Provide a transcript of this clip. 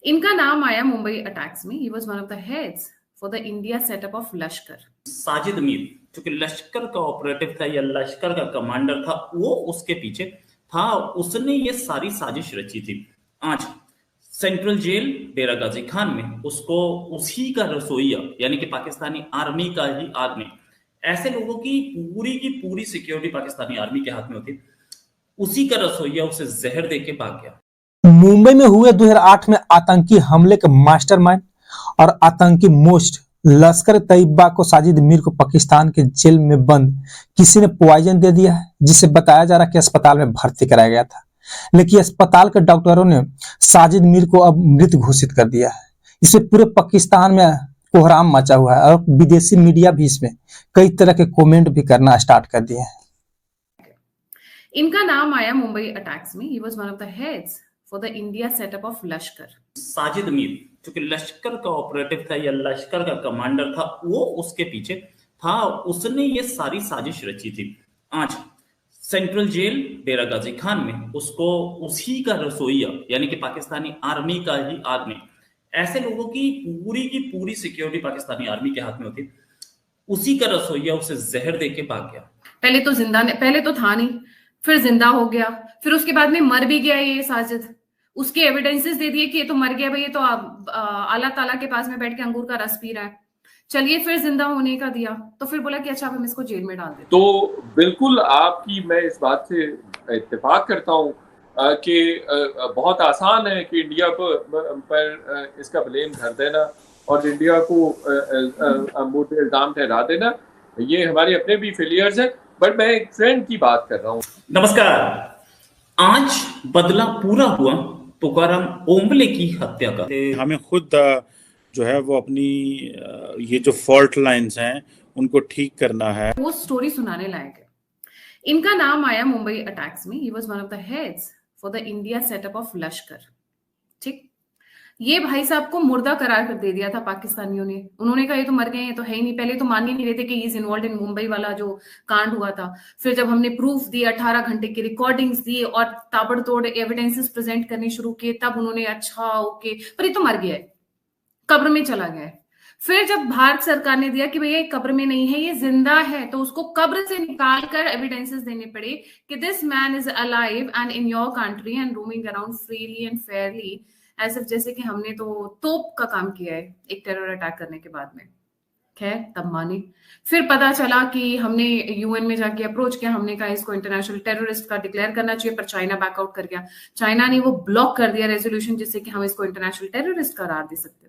इनका नाम आया मुंबई अटैक्स में। He was one of the heads for the India setup of लश्कर। साजिद मीर जो कि लश्कर का ऑपरेटिव था या लश्कर का कमांडर था, वो उसके पीछे था। उसने ये सारी साजिश रची थी। आज सेंट्रल जेल डेरा गाजी खान में उसको उसी का रसोइया यानी कि पाकिस्तानी आर्मी का ही आदमी, ऐसे लोगों की पूरी सिक्योरिटी पाकिस्तानी आर्मी के हाथ में होती, उसी का रसोइया उसे जहर दे के भाग गया। मुंबई में हुए 2008 में आतंकी हमले के मास्टरमाइंड और आतंकी मोस्ट लश्कर तैयबा को साजिद मीर को पाकिस्तान के जेल में बंद किसी ने पॉइजन दे दिया है, जिसे बताया जा रहा है कि अस्पताल में भर्ती कराया गया था, लेकिन अस्पताल के डॉक्टरों ने साजिद मीर को अब मृत घोषित कर दिया है। इससे पूरे पाकिस्तान में कोहराम मचा हुआ है और विदेशी मीडिया भी इसमें कई तरह के कमेंट भी करना स्टार्ट कर दिए हैं। इनका नाम आया मुंबई अटैक्स में। He was one of the heads for the India setup of लश्कर। साजिद मीर जो कि लश्कर का ऑपरेटिव था या लश्कर का कमांडर था, वो उसके पीछे था। उसने ये सारी साजिश रची थी। आज सेंट्रल जेल डेरा गाजी खान में उसको उसी का रसोइया यानी कि पाकिस्तानी आर्मी का ही आदमी, ऐसे लोगों की पूरी सिक्योरिटी पाकिस्तानी आर्मी के हाथ में होती, उसी का रसोइया उसे जहर दे के भाग गया। पहले तो था नहीं, फिर जिंदा हो गया, फिर उसके बाद में मर भी गया ये साजिद। उसके एविडेंसेस दे दिए कि ये तो मर गया भाई, ये तो अल्लाह ताला के पास में बैठ के अंगूर का रस पी रहा है। चलिए फिर जिंदा होने का दिया तो फिर बोला कि अच्छा हम इसको जेल में डाल दें। तो बिल्कुल आपकी मैं इस बात से इत्तेफाक करता हूँ कि बहुत आसान है कि इंडिया पर इसका ब्लेम धर देना और इंडिया को मोटे इल्जाम ठहरा देना। ये हमारे अपने भी फेलियर्स हैं, बट मैं एक ट्रेंड की बात कर रहा हूँ। नमस्कार। आज बदला पूरा हुआ तुकाराम ओंबले की हत्या का। हमें खुद जो है वो अपनी ये जो फॉल्ट लाइंस हैं उनको ठीक करना है। वो स्टोरी सुनाने लायक है। इनका नाम आया मुंबई अटैक्स में। He was one of the heads for the India setup of लश्कर। ठीक, ये भाई साहब को मुर्दा करार कर दे दिया था पाकिस्तानियों ने। उन्होंने कहा ये तो मर गए हैं, तो है ही नहीं। पहले तो मान ही नहीं रहे थे कि he is involve in Mumbai वाला जो कांड हुआ था। फिर जब हमने प्रूफ दिए, 18 घंटे की रिकॉर्डिंग्स दी और ताबड़तोड़ एविडेंसेस प्रेजेंट करने शुरू किए, तब उन्होंने अच्छा ओके, पर ये तो मर गया है, कब्र में चला गया है। फिर जब भारत सरकार ने दिया कि भैया कब्र में नहीं है, ये जिंदा है, तो उसको कब्र से निकाल कर एविडेंसेस देने पड़े कि this man is alive and in your country and roaming around freely and Fairlie, ऐसे जैसे कि हमने तो तोप का काम किया है एक टेरर अटैक करने के बाद में। खैर तब माने। फिर पता चला कि हमने यूएन में जाके अप्रोच किया, हमने कहा इसको इंटरनेशनल टेररिस्ट का डिक्लेयर करना चाहिए, पर चाइना बैकआउट कर गया। चाइना ने वो ब्लॉक कर दिया रेजोल्यूशन जिससे कि हम इसको इंटरनेशनल टेररिस्ट करार दे सकते थे।